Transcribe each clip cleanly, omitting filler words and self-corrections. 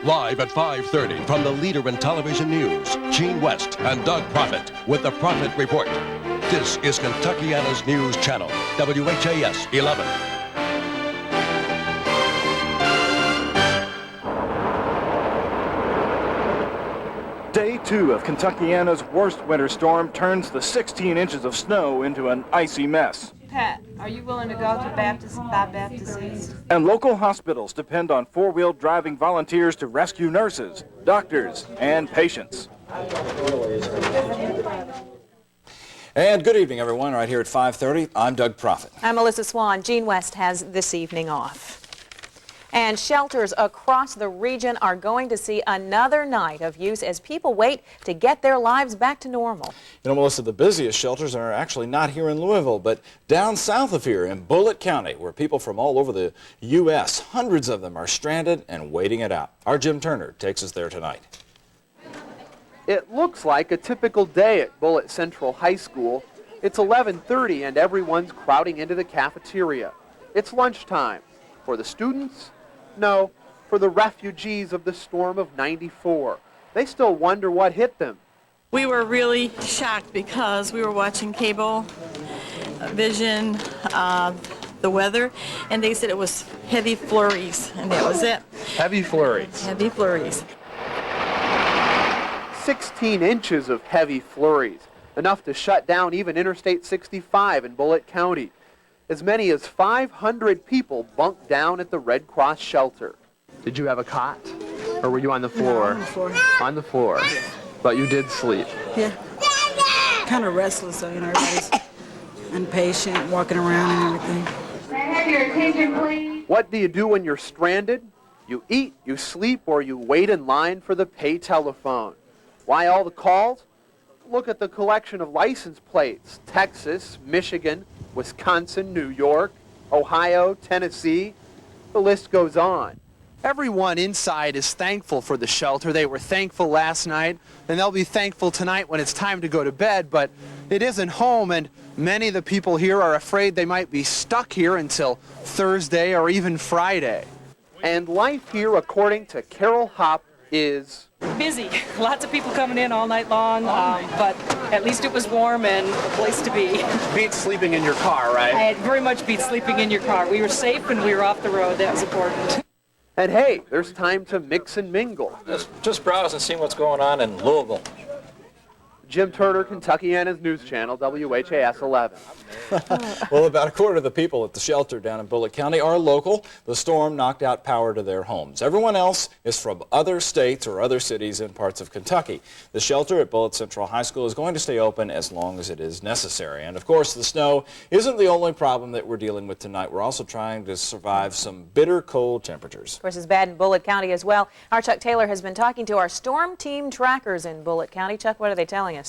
Live at 5:30 from the leader in television news, Gene West and Doug Proffitt with the Proffitt Report. This is Kentuckiana's News Channel, WHAS 11. Day 2 of Kentuckiana's worst winter storm turns the 16 inches of snow into an icy mess. Pat, are you willing to go to Bob Baptist East? And local hospitals depend on four-wheel driving volunteers to rescue nurses, doctors, and patients. And good evening, everyone. Right here at 5:30, I'm Doug Proffitt. I'm Melissa Swan. Gene West has this evening off. And shelters across the region are going to see another night of use as people wait to get their lives back to normal. You know, Melissa, the busiest shelters are actually not here in Louisville, but down south of here in Bullitt County, where people from all over the U.S., hundreds of them are stranded and waiting it out. Our Jim Turner takes us there tonight. It looks like a typical day at Bullitt Central High School. It's 11:30 and everyone's crowding into the cafeteria. It's lunchtime. For the students? No, for the refugees of the storm of '94. They still wonder what hit them. We were really shocked because we were watching cable vision of the weather, and they said it was heavy flurries, and that was it. Heavy flurries. Heavy flurries. 16 inches of heavy flurries, enough to shut down even Interstate 65 in Bullitt County. As many as 500 people bunked down at the Red Cross shelter. Did you have a cot? Or were you on the floor? No, on the floor. On the floor. But you did sleep. Yeah. Kind of restless, though, you know, everybody's impatient, walking around and everything. May I have your attention, please? What do you do when you're stranded? You eat, you sleep, or you wait in line for the pay telephone. Why all the calls? Look at the collection of license plates. Texas, Michigan, Wisconsin, New York, Ohio, Tennessee. The list goes on. Everyone inside is thankful for the shelter. They were thankful last night, and they'll be thankful tonight when it's time to go to bed, but it isn't home, and many of the people here are afraid they might be stuck here until Thursday or even Friday. And life here, according to Carol Hopp, is busy. Lots of people coming in all night long, but at least it was warm and a place to be. beats sleeping in your car, right? I very much beat sleeping in your car. We were safe and we were off the road. That was important. And hey, there's time to mix and mingle. Just browse and see what's going on in Louisville. Jim Turner, Kentuckiana's News Channel, WHAS 11. Well, about a quarter of the people at the shelter down in Bullitt County are local. The storm knocked out power to their homes. Everyone else is from other states or other cities in parts of Kentucky. The shelter at Bullitt Central High School is going to stay open as long as it is necessary. And of course, the snow isn't the only problem that we're dealing with tonight. We're also trying to survive some bitter cold temperatures. Of course, it's bad in Bullitt County as well. Our Chuck Taylor has been talking to our storm team trackers in Bullitt County. Chuck, what are they telling us?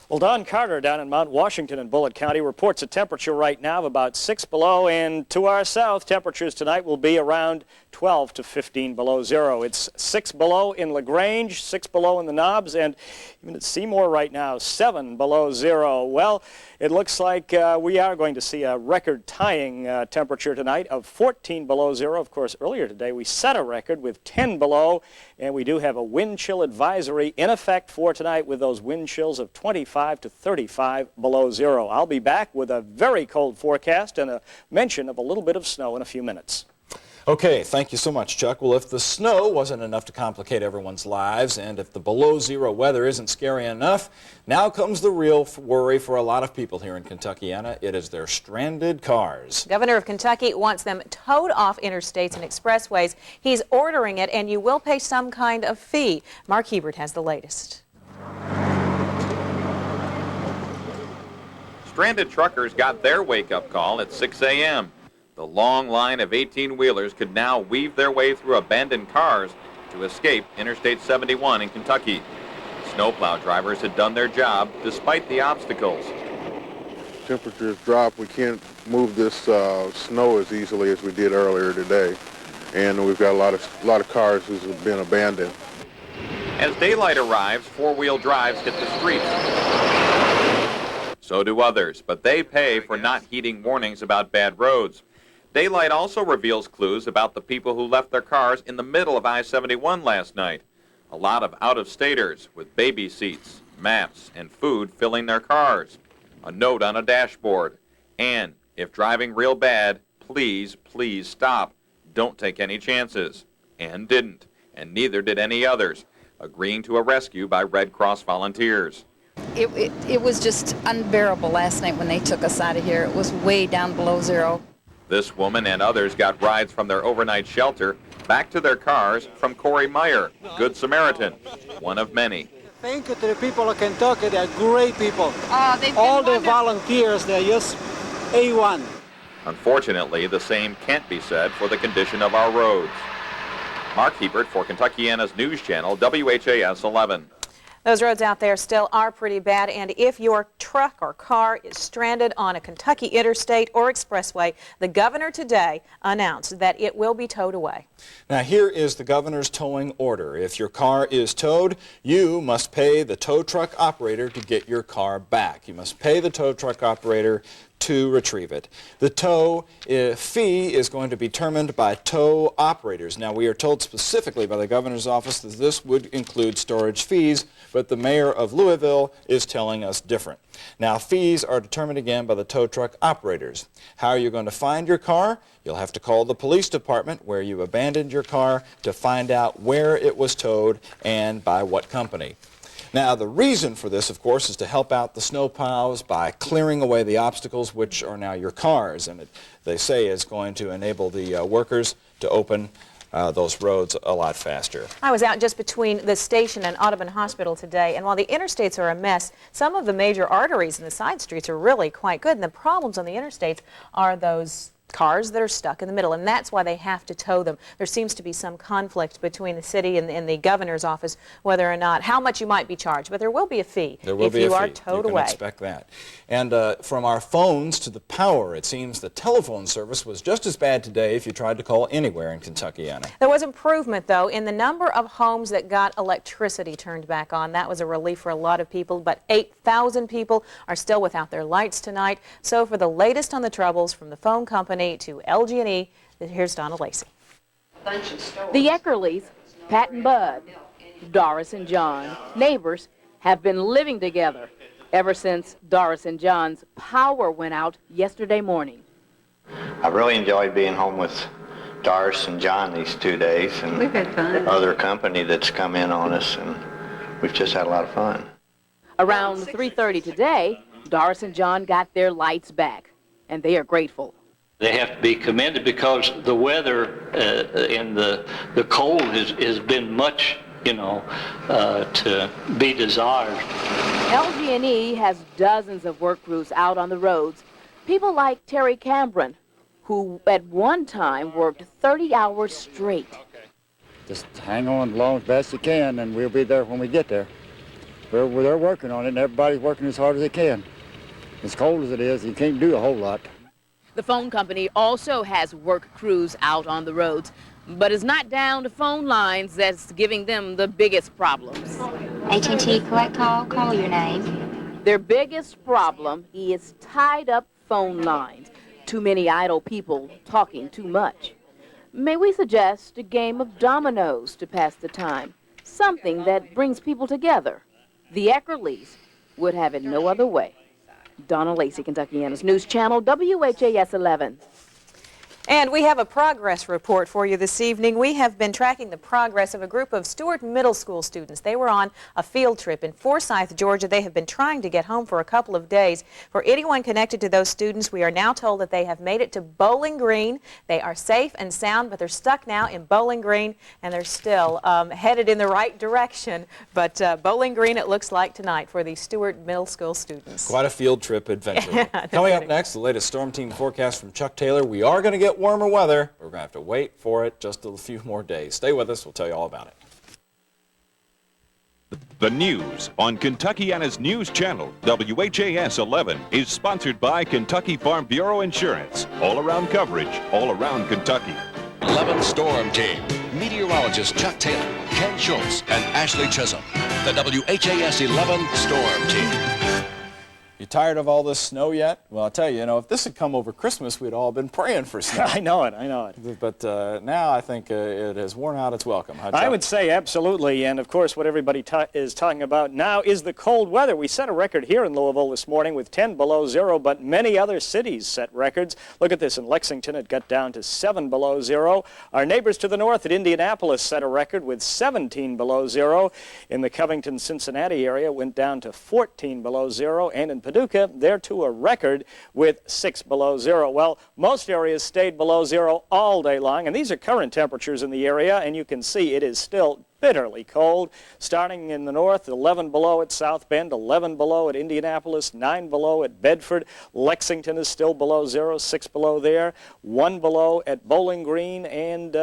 Well, Don Carter down in Mount Washington in Bullitt County reports a temperature right now of about 6 below, and to our south, temperatures tonight will be around 12 to 15 below zero. It's 6 below in LaGrange, 6 below in the Knobs, and even at Seymour right now, 7 below zero. Well, it looks like we are going to see a record-tying temperature tonight of 14 below zero. Of course, earlier today we set a record with 10 below, and we do have a wind chill advisory in effect for tonight with those wind chills of 25 to 35 below zero. I'll be back with a very cold forecast and a mention of a little bit of snow in a few minutes. Okay, thank you so much, Chuck. Well, if the snow wasn't enough to complicate everyone's lives, and if the below-zero weather isn't scary enough, now comes the real worry for a lot of people here in Kentuckiana. It is their stranded cars. Governor of Kentucky wants them towed off interstates and expressways. He's ordering it, and you will pay some kind of fee. Mark Hebert has the latest. Stranded truckers got their wake-up call at 6 a.m. The long line of 18-wheelers could now weave their way through abandoned cars to escape Interstate 71 in Kentucky. Snowplow drivers had done their job despite the obstacles. Temperatures drop. We can't move this snow as easily as we did earlier today, and we've got a lot of cars that have been abandoned. As daylight arrives, four-wheel drives hit the streets. So do others, but they pay for not heeding warnings about bad roads. Daylight also reveals clues about the people who left their cars in the middle of I-71 last night. A lot of out-of-staters with baby seats, maps, and food filling their cars. A note on a dashboard. And if driving real bad, please, please stop. Don't take any chances. And didn't. And neither did any others, agreeing to a rescue by Red Cross volunteers. It was just unbearable last night when they took us out of here. It was way down below zero. This woman and others got rides from their overnight shelter back to their cars from Corey Meyer, Good Samaritan, one of many. Thank you to the people of Kentucky. They're great people. All the volunteers, they're just A1. Unfortunately, the same can't be said for the condition of our roads. Mark Hebert for Kentuckiana's News Channel, WHAS 11. Those roads out there still are pretty bad, and if your truck or car is stranded on a Kentucky interstate or expressway, the governor today announced that it will be towed away. Now here is the governor's towing order. If your car is towed, you must pay the tow truck operator to get your car back. You must pay the tow truck operator to retrieve it. The tow fee is going to be determined by tow operators. Now, we are told specifically by the governor's office that this would include storage fees, but the mayor of Louisville is telling us different. Now, fees are determined again by the tow truck operators. How are you going to find your car? You'll have to call the police department where you abandoned your car to find out where it was towed and by what company. Now, the reason for this, of course, is to help out the snowplows by clearing away the obstacles, which are now your cars, and they say is going to enable the workers to open those roads a lot faster. I was out just between the station and Audubon Hospital today, and while the interstates are a mess, some of the major arteries and the side streets are really quite good, and the problems on the interstates are those cars that are stuck in the middle, and that's why they have to tow them. There seems to be some conflict between the city and the governor's office whether or not how much you might be charged, but there will be a fee if you are towed away. You can expect that. And from our phones to the power, it seems the telephone service was just as bad today if you tried to call anywhere in Kentuckiana. There was improvement, though, in the number of homes that got electricity turned back on. That was a relief for a lot of people, but 8,000 people are still without their lights tonight. So for the latest on the troubles from the phone company to LG&E, here's Donna Lacey. The Eckerleys, Pat and Bud, Doris and John, neighbors, have been living together ever since Doris and John's power went out yesterday morning. I've really enjoyed being home with Doris and John these 2 days, and we've had fun. Other company that's come in on us, and we've just had a lot of fun. Around 3:30 today, Doris and John got their lights back, and they are grateful. They have to be commended because the weather and the cold has been much, to be desired. LG&E has dozens of work crews out on the roads. People like Terry Cambron, who at one time worked 30 hours straight. Just hang on as long as best you can, and we'll be there when we get there. They're working on it, and everybody's working as hard as they can. As cold as it is, you can't do a whole lot. The phone company also has work crews out on the roads, but it's not down to phone lines that's giving them the biggest problems. AT&T collect call your name. Their biggest problem is tied up phone lines. Too many idle people talking too much. May we suggest a game of dominoes to pass the time? Something that brings people together. The Eckerleys would have it no other way. Donna Lacey, Kentuckiana's News Channel, WHAS 11. And we have a progress report for you this evening. We have been tracking the progress of a group of Stewart Middle School students. They were on a field trip in Forsyth, Georgia. They have been trying to get home for a couple of days. For anyone connected to those students, we are now told that they have made it to Bowling Green. They are safe and sound, but they're stuck now in Bowling Green, and they're still headed in the right direction. But Bowling Green, it looks like tonight for the Stewart Middle School students. Quite a field trip adventure. Coming up next, the latest storm team forecast from Chuck Taylor. We are going to get warmer weather. We're going to have to wait for it just a few more days. Stay with us. We'll tell you all about it. The news on Kentuckiana's News Channel, WHAS 11, is sponsored by Kentucky Farm Bureau Insurance. All-around coverage, all around Kentucky. 11 Storm Team. Meteorologist Chuck Taylor, Ken Schultz, and Ashley Chisholm. The WHAS 11 Storm Team. You tired of all this snow yet? Well, I'll tell you, if this had come over Christmas, we'd all been praying for snow. I know it. But now I think it has worn out its welcome. I would say absolutely, and of course what everybody is talking about now is the cold weather. We set a record here in Louisville this morning with 10 below zero, but many other cities set records. Look at this. In Lexington, it got down to 7 below zero. Our neighbors to the north at Indianapolis set a record with 17 below zero. In the Covington, Cincinnati area, it went down to 14 below zero, and in Paducah, they're to a record with 6 below zero. Well, most areas stayed below zero all day long, and these are current temperatures in the area, and you can see it is still bitterly cold. Starting in the north, 11 below at South Bend, 11 below at Indianapolis, 9 below at Bedford. Lexington is still below zero, 6 below there, 1 below at Bowling Green, and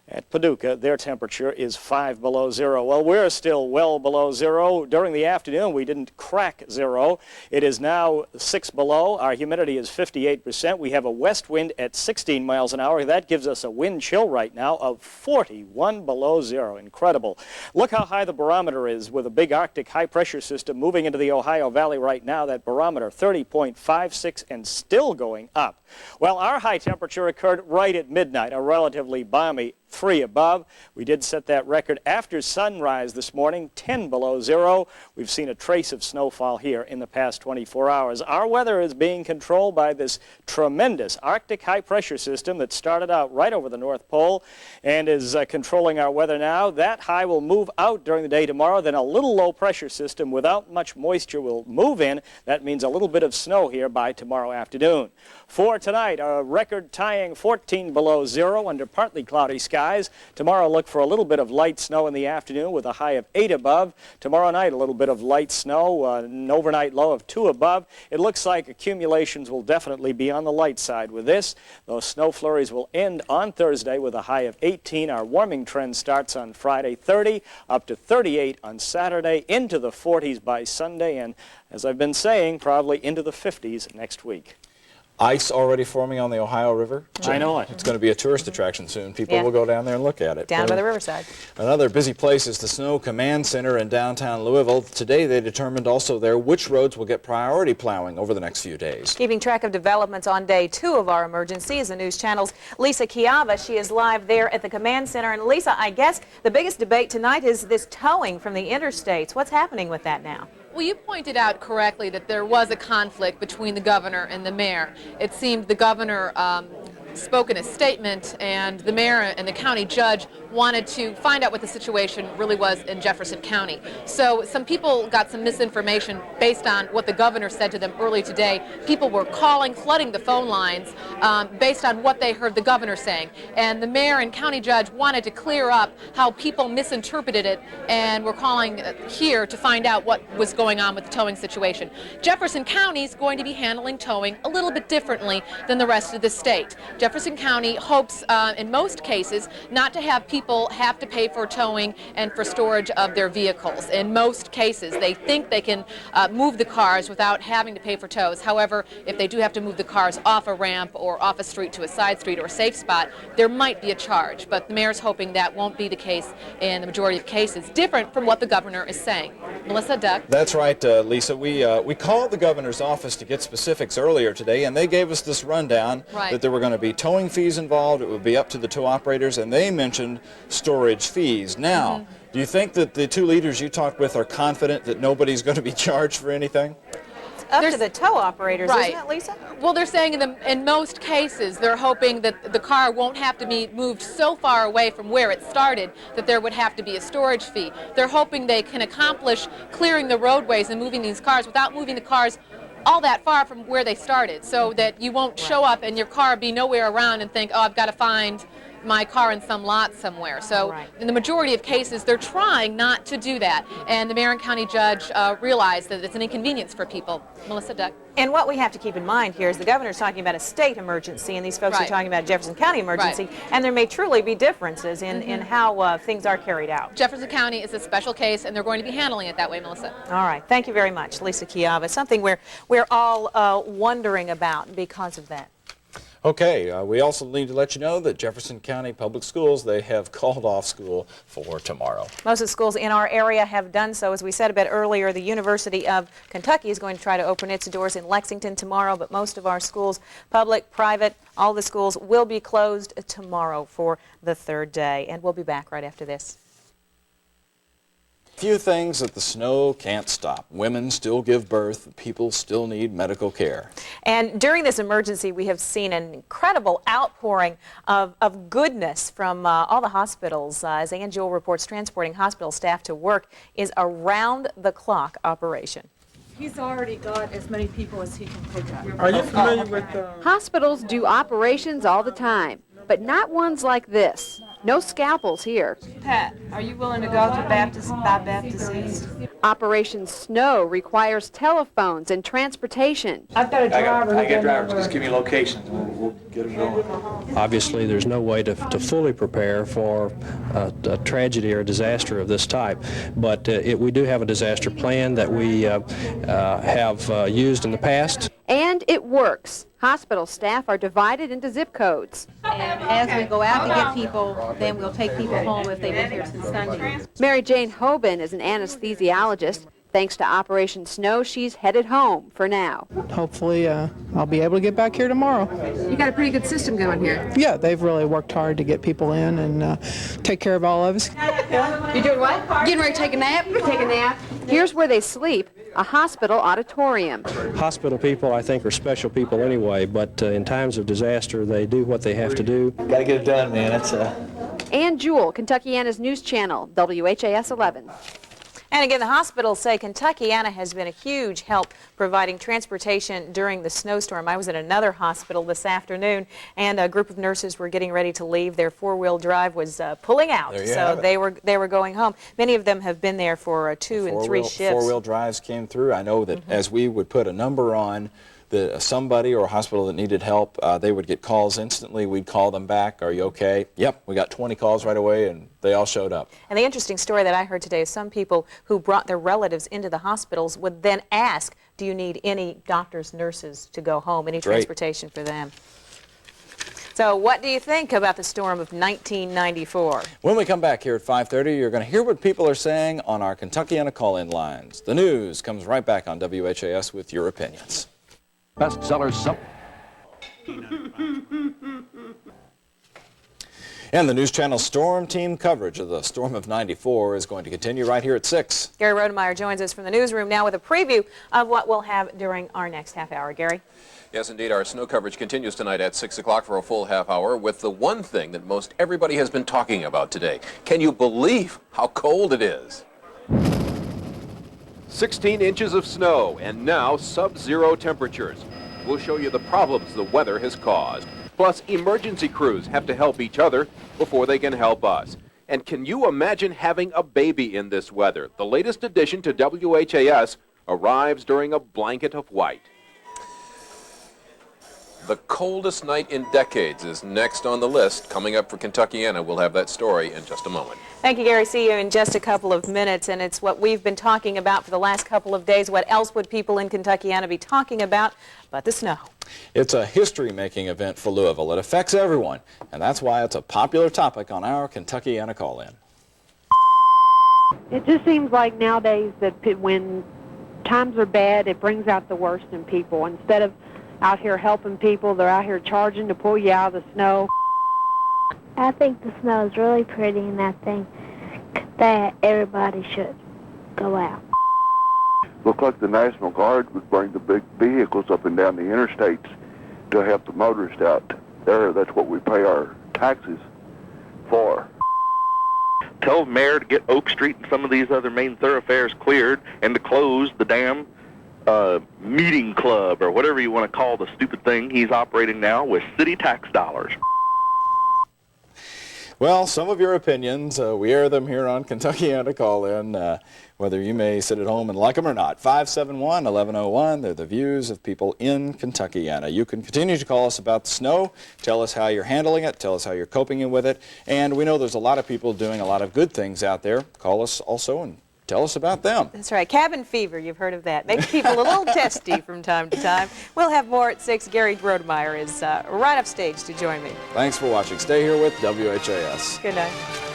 at Paducah, their temperature is 5 below zero. Well, we're still well below zero. During the afternoon, we didn't crack zero. It is now 6 below. Our humidity is 58%. We have a west wind at 16 miles an hour. That gives us a wind chill right now of 41 below zero. Incredible. Look how high the barometer is with a big Arctic high-pressure system moving into the Ohio Valley right now. That barometer, 30.56, and still going up. Well, our high temperature occurred right at midnight, a relatively balmy 3 above. We did set that record after sunrise this morning, 10 below zero. We've seen a trace of snowfall here in the past 24 hours. Our weather is being controlled by this tremendous Arctic high-pressure system that started out right over the North Pole and is controlling our weather now. That high will move out during the day tomorrow. Then a little low-pressure system without much moisture will move in. That means a little bit of snow here by tomorrow afternoon. For tonight, a record-tying 14 below zero under partly cloudy skies. Tomorrow, look for a little bit of light snow in the afternoon with a high of 8 above. Tomorrow night, a little bit of light snow, an overnight low of 2 above. It looks like accumulations will definitely be on the light side with this. Those snow flurries will end on Thursday with a high of 18. Our warming trend starts on Friday, 30, up to 38 on Saturday, into the 40s by Sunday, and as I've been saying, probably into the 50s next week. Ice already forming on the Ohio River. I know it. It's going to be a tourist attraction soon. People will go down there and look at it. Down by the riverside. Another busy place is the Snow Command Center in downtown Louisville. Today they determined also there which roads will get priority plowing over the next few days. Keeping track of developments on day 2 of our emergency is the News Channel's Lisa Chiava. She is live there at the Command Center. And Lisa, I guess the biggest debate tonight is this towing from the interstates. What's happening with that now? Well, you pointed out correctly that there was a conflict between the governor and the mayor. It seemed the governor spoke in a statement, and the mayor and the county judge wanted to find out what the situation really was in Jefferson County. So some people got some misinformation based on what the governor said to them early today. People were calling, flooding the phone lines based on what they heard the governor saying. And the mayor and county judge wanted to clear up how people misinterpreted it, and were calling here to find out what was going on with the towing situation. Jefferson County is going to be handling towing a little bit differently than the rest of the state. Jefferson County hopes, in most cases, not to have people have to pay for towing and for storage of their vehicles. In most cases, they think they can move the cars without having to pay for tows. However, if they do have to move the cars off a ramp or off a street to a side street or a safe spot, there might be a charge. But the mayor's hoping that won't be the case in the majority of cases, different from what the governor is saying. Melissa, Doug? That's right, Lisa. We called the governor's office to get specifics earlier today, and they gave us this rundown that there were going to be towing fees involved. It would be up to the tow operators, and they mentioned storage fees. Now, do you think that the two leaders you talked with are confident that nobody's going to be charged for anything? Up to the tow operators, isn't it, Lisa? Well, they're saying in most cases, they're hoping that the car won't have to be moved so far away from where it started that there would have to be a storage fee. They're hoping they can accomplish clearing the roadways and moving these cars without moving the cars all that far from where they started, so that you won't show up and your car be nowhere around and think, oh, I've got to find my car in some lot somewhere. So in the majority of cases, they're trying not to do that. And the mayor and county judge realize that it's an inconvenience for people. Melissa, Doug? And what we have to keep in mind here is the governor's talking about a state emergency, and these folks are talking about a Jefferson County emergency, and there may truly be differences in how things are carried out. Jefferson County is a special case, and they're going to be handling it that way, Melissa. All right. Thank you very much, Lisa Chiava. Something we're all wondering about because of that. Okay, we also need to let you know that Jefferson County Public Schools, they have called off school for tomorrow. Most of the schools in our area have done so. As we said a bit earlier, the University of Kentucky is going to try to open its doors in Lexington tomorrow, but most of our schools, public, private, all the schools will be closed tomorrow for the third day. And we'll be back right after this. Few things that the snow can't stop. Women still give birth. People still need medical care. And during this emergency, we have seen an incredible outpouring of goodness from all the hospitals. As Ann Jewell reports, transporting hospital staff to work is a round-the-clock operation. He's already got as many people as he can pick up. Are you familiar with Hospitals do operations all the time, but not ones like this. No scalpels here. Pat, are you willing to go to Baptist East? Operation Snow requires telephones and transportation. I've got a driver. I got drivers. Just give me locations. We'll get them going. Obviously, there's no way to fully prepare for a tragedy or a disaster of this type, but we do have a disaster plan that we have used in the past. And it works. Hospital staff are divided into zip codes. And as we go out to get people, then we'll take people home if they've been here since Sunday. Mary Jane Hoban is an anesthesiologist. Thanks to Operation Snow, she's headed home for now. Hopefully, I'll be able to get back here tomorrow. You got a pretty good system going here. Yeah, they've really worked hard to get people in and take care of all of us. You doing what? Getting ready to take a nap? Take a nap. Here's where they sleep, a hospital auditorium. Hospital people, I think, are special people anyway, but in times of disaster, they do what they have to do. Got to get it done, man. That's Ann Jewell, Kentuckiana's News Channel, WHAS 11. And again, the hospitals say Kentuckiana has been a huge help providing transportation during the snowstorm. I was at another hospital this afternoon, and a group of nurses were getting ready to leave. Their four-wheel drive was pulling out, so they were going home. Many of them have been there for 2 and 3 shifts. Four-wheel drives came through. I know that as we would put a number on somebody or a hospital that needed help, they would get calls instantly. We'd call them back. Are you okay? Yep, we got 20 calls right away, and they all showed up. And the interesting story that I heard today is some people who brought their relatives into the hospitals would then ask, do you need any doctors, nurses to go home, any transportation for them? So what do you think about the storm of 1994? When we come back here at 5:30, you're going to hear what people are saying on our Kentuckiana call-in lines. The news comes right back on WHAS with your opinions. Bestsellers. And the News Channel Storm Team coverage of the storm of 94 is going to continue right here at 6. Gary Rodemeyer joins us from the newsroom now with a preview of what we'll have during our next half hour. Gary? Yes, indeed. Our snow coverage continues tonight at 6 o'clock for a full half hour with the one thing that most everybody has been talking about today. Can you believe how cold it is? 16 inches of snow and now sub-zero temperatures. We'll show you the problems the weather has caused. Plus, emergency crews have to help each other before they can help us. And can you imagine having a baby in this weather? The latest addition to WHAS arrives during a blanket of white. The coldest night in decades is next on the list. Coming up for Kentuckiana, we'll have that story in just a moment. Thank you, Gary. See you in just a couple of minutes. And it's what we've been talking about for the last couple of days. What else would people in Kentuckiana be talking about but the snow? It's a history-making event for Louisville. It affects everyone, and that's why it's a popular topic on our Kentuckiana call-in. It just seems like nowadays that when times are bad, it brings out the worst in people. Instead of out here helping people, they're out here charging to pull you out of the snow. I think the snow is really pretty, and I think that everybody should go out. Looked like the National Guard would bring the big vehicles up and down the interstates to help the motorists out there. That's what we pay our taxes for. Tell the mayor to get Oak Street and some of these other main thoroughfares cleared and to close the damn meeting club or whatever you want to call the stupid thing he's operating now with city tax dollars. Well, some of your opinions, we air them here on Kentuckiana Call-In, whether you may sit at home and like them or not. 571-1101, they're the views of people in Kentuckiana. You can continue to call us about the snow, tell us how you're handling it, tell us how you're coping with it, and we know there's a lot of people doing a lot of good things out there. Call us also and tell us about them. That's right. Cabin fever, you've heard of that. Makes people a little testy from time to time. We'll have more at 6. Gary Grodemeyer is right upstage to join me. Thanks for watching. Stay here with WHAS. Good night.